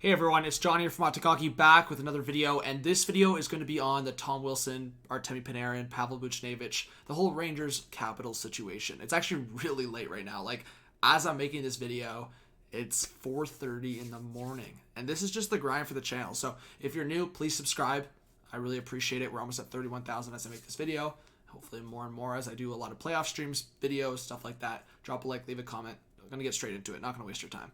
Hey everyone, it's John here from Hockey back with another video, and this video is going to be on the Tom Wilson, Artemi Panarin, Pavel Buchnevich, the whole Rangers Capitals situation. It's actually really late right now. Like, as I'm making this video, it's 4:30 in the morning, and this is just the grind for the channel. So if you're new, please subscribe. I really appreciate it. We're almost at 31,000 as I make this video. Hopefully more and more as I do a lot of playoff streams, videos, stuff like that. Drop a like, leave a comment. I'm going to get straight into it. Not going to waste your time.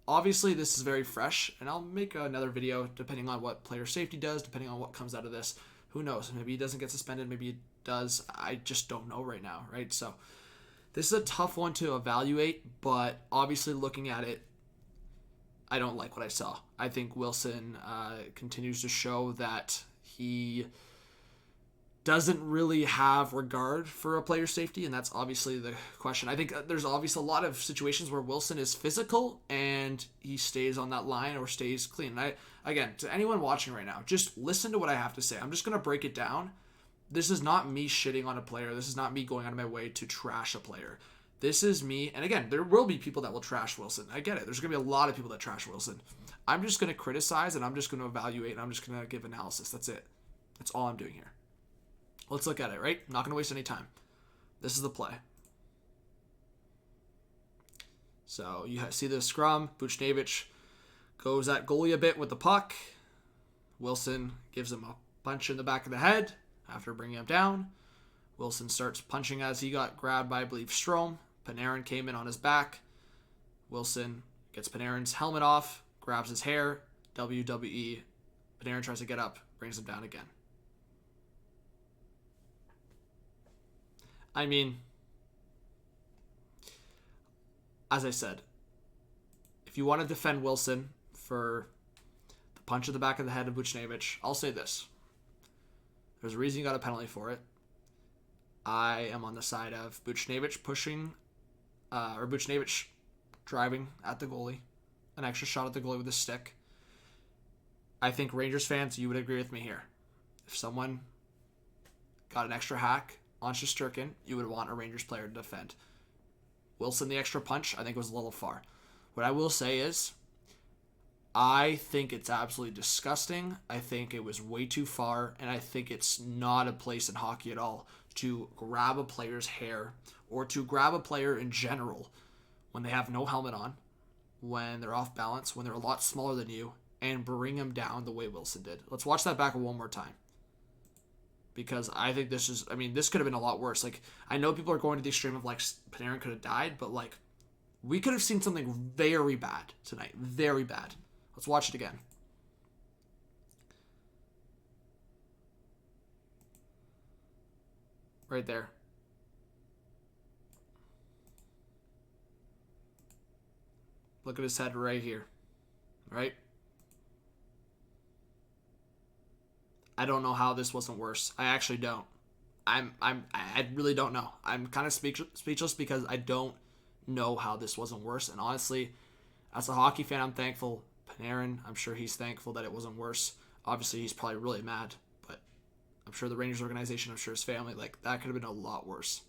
Obviously, this is very fresh, and I'll make another video depending on what player safety does, depending on what comes out of this. Who knows? Maybe he doesn't get suspended. Maybe he does. I just don't know right now, right? So this is a tough one to evaluate, but obviously looking at it, I don't like what I saw. I think Wilson continues to show that he doesn't really have regard for a player's safety, and that's obviously the question. I think there's obviously a lot of situations where Wilson is physical and he stays on that line or stays clean. And again, to anyone watching right now, just listen to what I have to say. I'm just going to break it down. This is not me shitting on a player. This is not me going out of my way to trash a player. This is me, and again, there will be people that will trash Wilson. I get it. There's going to be a lot of people that trash Wilson. I'm just going to criticize, and I'm just going to evaluate, and I'm just going to give analysis. That's it. That's all I'm doing here. Let's look at it, right? I'm not going to waste any time. This is the play. So you see the scrum. Buchnevich goes at goalie a bit with the puck. Wilson gives him a punch in the back of the head after bringing him down. Wilson starts punching as he got grabbed by, I believe, Strome. Panarin came in on his back. Wilson gets Panarin's helmet off, grabs his hair. WWE. Panarin tries to get up, brings him down again. I mean, as I said, if you want to defend Wilson for the punch in the back of the head of Buchnevich, I'll say this. There's a reason you got a penalty for it. I am on the side of Buchnevich Buchnevich driving at the goalie, an extra shot at the goalie with a stick. I think Rangers fans, you would agree with me here. If someone got an extra hack on Shesterkin, you would want a Rangers player to defend. Wilson, the extra punch, I think was a little far. What I will say is, I think it's absolutely disgusting. I think it was way too far, and I think it's not a place in hockey at all to grab a player's hair or to grab a player in general when they have no helmet on, when they're off balance, when they're a lot smaller than you, and bring them down the way Wilson did. Let's watch that back one more time. Because I think this could have been a lot worse. Like, I know people are going to the extreme of, like, Panarin could have died, but, like, we could have seen something very bad tonight. Very bad. Let's watch it again. Right there. Look at his head right here. Right? I don't know how this wasn't worse. I actually don't. I really don't know. I'm kind of speechless because I don't know how this wasn't worse. And honestly, as a hockey fan, I'm thankful. Panarin, I'm sure he's thankful that it wasn't worse. Obviously, he's probably really mad, but I'm sure the Rangers organization, I'm sure his family, like, that could have been a lot worse.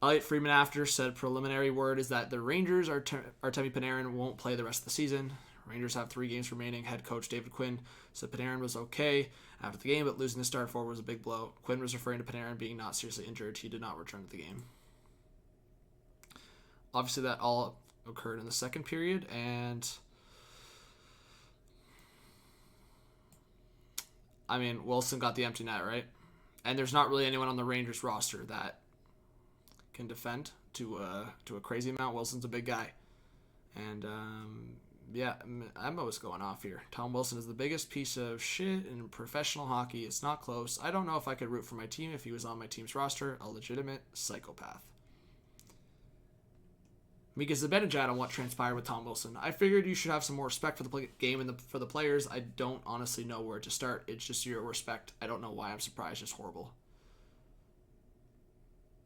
Elliotte Friedman after said preliminary word is that the Rangers, Artemi Panarin, won't play the rest of the season. Rangers have 3 games remaining. Head coach David Quinn said Panarin was okay after the game, but losing the start forward was a big blow. Quinn was referring to Panarin being not seriously injured. He did not return to the game. Obviously, that all occurred in the second period, and I mean, Wilson got the empty net, right? And there's not really anyone on the Rangers roster that can defend to a crazy amount. Wilson's a big guy, and yeah, Emmo's going off here. Tom Wilson is the biggest piece of shit in professional hockey. It's not close. I don't know if I could root for my team if he was on my team's roster. A legitimate psychopath. Mika Zibanejad on what transpired with Tom Wilson. I figured you should have some more respect for the game and for the players. I don't honestly know where to start. It's just your respect. I don't know why I'm surprised. It's horrible.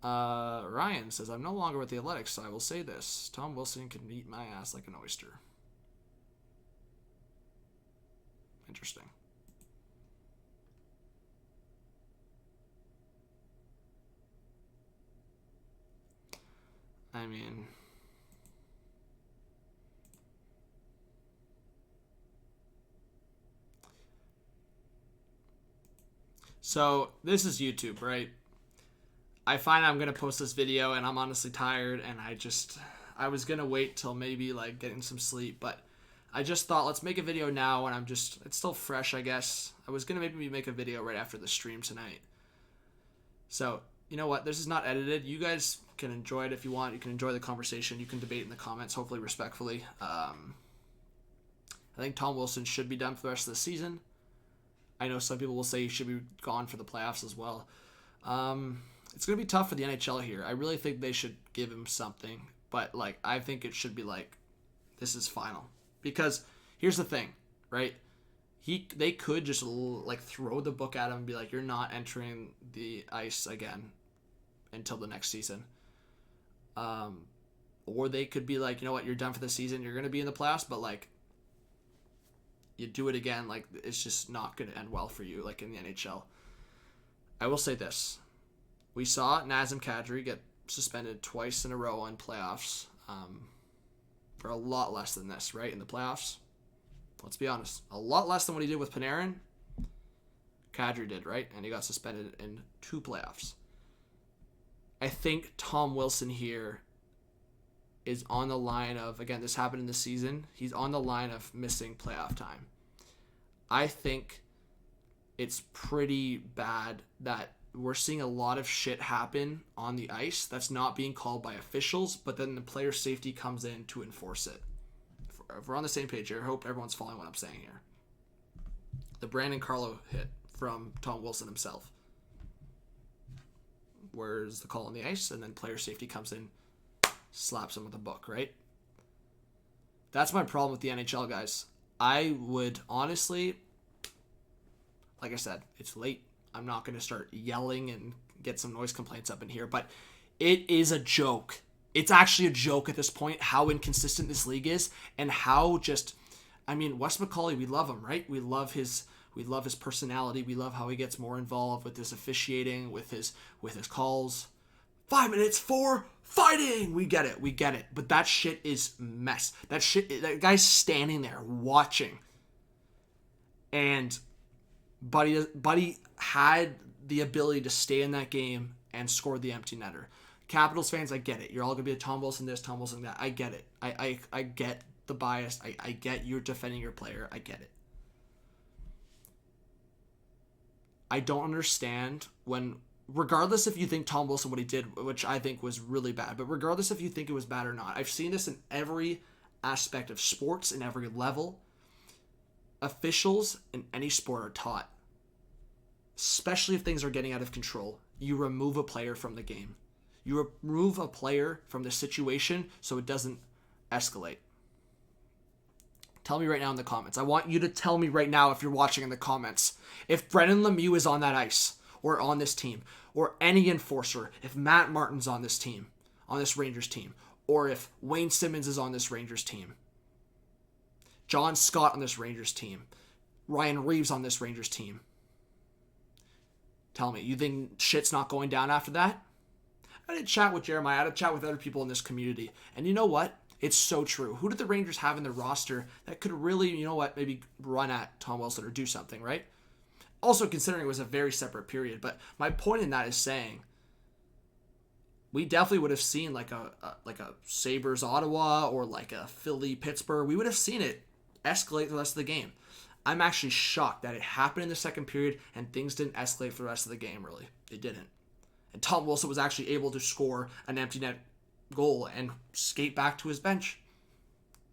Ryan says, I'm no longer with the Athletics, so I will say this. Tom Wilson can eat my ass like an oyster. Interesting. I mean, So this is YouTube, right? I find I'm gonna post this video, and I'm honestly tired, and I was gonna wait till maybe like getting some sleep, but I just thought let's make a video now, and it's still fresh, I guess. I was gonna maybe make a video right after the stream tonight. So you know what? This is not edited. You guys can enjoy it if you want. You can enjoy the conversation. You can debate in the comments, hopefully respectfully. I think Tom Wilson should be done for the rest of the season. I know some people will say he should be gone for the playoffs as well. It's going to be tough for the NHL here. I really think they should give him something. But, like, I think it should be, like, this is final. Because here's the thing, right? They could just, like, throw the book at him and be like, you're not entering the ice again until the next season. Or they could be like, you know what, you're done for the season. You're going to be in the playoffs, but, like, you do it again, like, it's just not going to end well for you, like, in the NHL. I will say this. We saw Nazem Kadri get suspended twice in a row in playoffs for a lot less than this, right, in the playoffs. Let's be honest. A lot less than what he did with Panarin. Kadri did, right? And he got suspended in 2 playoffs. I think Tom Wilson here is on the line of, again, this happened in the season, he's on the line of missing playoff time. I think it's pretty bad that we're seeing a lot of shit happen on the ice that's not being called by officials, but then the player safety comes in to enforce it. If we're on the same page here, I hope everyone's following what I'm saying here. The Brandon Carlo hit from Tom Wilson himself. Where's the call on the ice? And then player safety comes in, slaps him with a book, right? That's my problem with the NHL, guys. I would honestly, like I said, it's late. I'm not going to start yelling and get some noise complaints up in here, but it is a joke. It's actually a joke at this point how inconsistent this league is and how just, I mean, Wes McCauley, we love him, right? We love his personality. We love how he gets more involved with his officiating, with his calls. 5 minutes for fighting. We get it. But that shit is mess. That guy's standing there watching. And Buddy had the ability to stay in that game and score the empty netter. Capitals fans, I get it. You're all going to be a Tom Wilson this, Tom Wilson that. I get it. I get the bias. I get you're defending your player. I get it. I don't understand when, regardless if you think Tom Wilson, what he did, which I think was really bad, but regardless if you think it was bad or not, I've seen this in every aspect of sports, in every level. Officials in any sport are taught, especially if things are getting out of control, you remove a player from the game. You remove a player from the situation so it doesn't escalate. Tell me right now in the comments. I want you to tell me right now if you're watching in the comments. If Brendan Lemieux is on that ice or on this team or any enforcer, if Matt Martin's on this team, on this Rangers team, or if Wayne Simmons is on this Rangers team, John Scott on this Rangers team, Ryan Reeves on this Rangers team. Tell me, you think shit's not going down after that? I had a chat with Jeremiah. I had a chat with other people in this community. And you know what? It's so true. Who did the Rangers have in their roster that could really, you know what, maybe run at Tom Wilson or do something, right? Also, considering it was a very separate period. But my point in that is saying we definitely would have seen like a Sabres Ottawa or like a Philly Pittsburgh. We would have seen it escalate the rest of the game. I'm actually shocked that it happened in the second period and things didn't escalate for the rest of the game, really. They didn't. And Tom Wilson was actually able to score an empty net goal and skate back to his bench.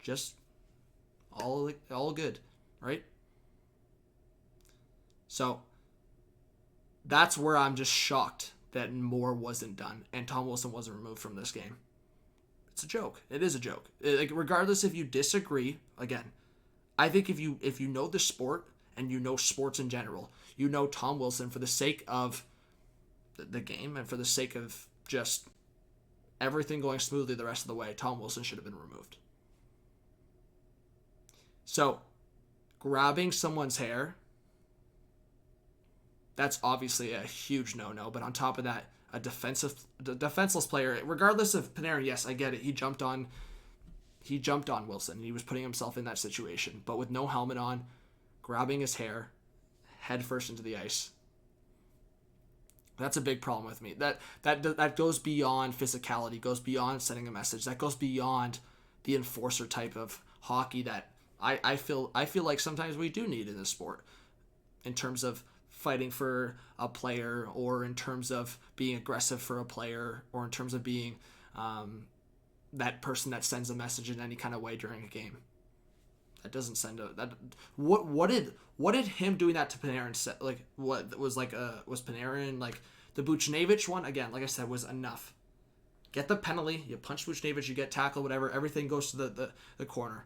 Just all good, right? So that's where I'm just shocked that more wasn't done and Tom Wilson wasn't removed from this game. It's a joke. It is a joke. Like, regardless if you disagree, again, I think if you know the sport and you know sports in general, you know Tom Wilson, for the sake of the game and for the sake of just everything going smoothly the rest of the way, Tom Wilson should have been removed. So, grabbing someone's hair, that's obviously a huge no-no. But on top of that, a defenseless player, regardless of Panarin, yes, I get it. He jumped on Wilson. He was putting himself in that situation. But with no helmet on, grabbing his hair, head first into the ice, That's a big problem with me. That goes beyond physicality, goes beyond sending a message. That goes beyond the enforcer type of hockey that I feel like sometimes we do need in this sport, in terms of fighting for a player, or in terms of being aggressive for a player, or in terms of being that person that sends a message in any kind of way during a game. That doesn't send a that. What did him doing that to Panarin like? What was like was Panarin like the Buchnevich one again? Like I said, was enough. Get the penalty. You punch Buchnevich, you get tackled, whatever. Everything goes to the corner.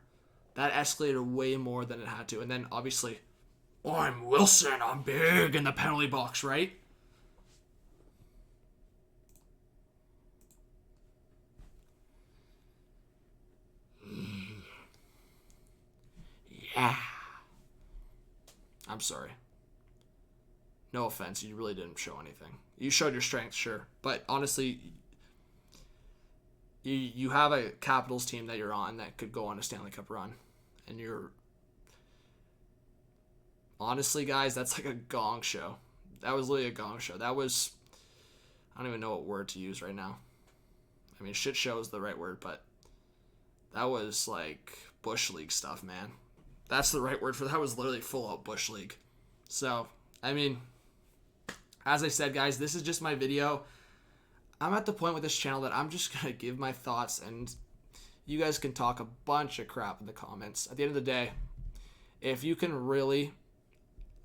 That escalated way more than it had to. And then obviously, I'm Wilson. I'm big in the penalty box, right? Yeah. I'm sorry. No offense, you really didn't show anything. You showed your strength, sure. But honestly, you have a Capitals team that you're on that could go on a Stanley Cup run. And you're... Honestly, guys, that's like a gong show. That was literally a gong show. That was... I don't even know what word to use right now. I mean, shit show is the right word, but that was like Bush League stuff, man. That's the right word for that. Was literally full out Bush League. So, I mean, as I said, guys, this is just my video. I'm at the point with this channel that I'm just going to give my thoughts, and you guys can talk a bunch of crap in the comments. At the end of the day, if you can really,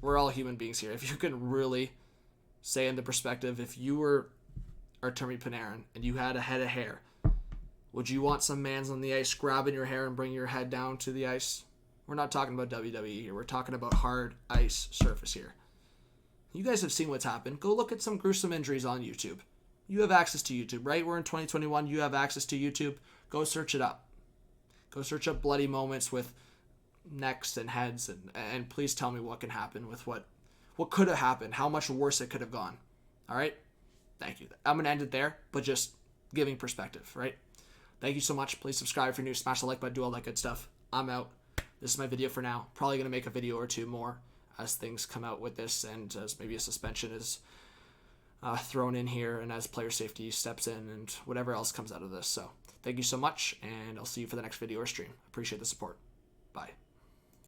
we're all human beings here, if you can really say in the perspective, if you were Artemi Panarin and you had a head of hair, would you want some mans on the ice grabbing your hair and bringing your head down to the ice? We're not talking about WWE here. We're talking about hard ice surface here. You guys have seen what's happened. Go look at some gruesome injuries on YouTube. You have access to YouTube, right? We're in 2021. You have access to YouTube. Go search it up. Go search up bloody moments with necks and heads, and please tell me what can happen with what could have happened, how much worse it could have gone. All right? Thank you. I'm going to end it there, but just giving perspective, right? Thank you so much. Please subscribe if you're new. Smash the like button, do all that good stuff. I'm out. This is my video for now. Probably going to make a video or two more as things come out with this, and as maybe a suspension is thrown in here, and as player safety steps in, and whatever else comes out of this. So thank you so much, and I'll see you for the next video or stream. Appreciate the support. Bye.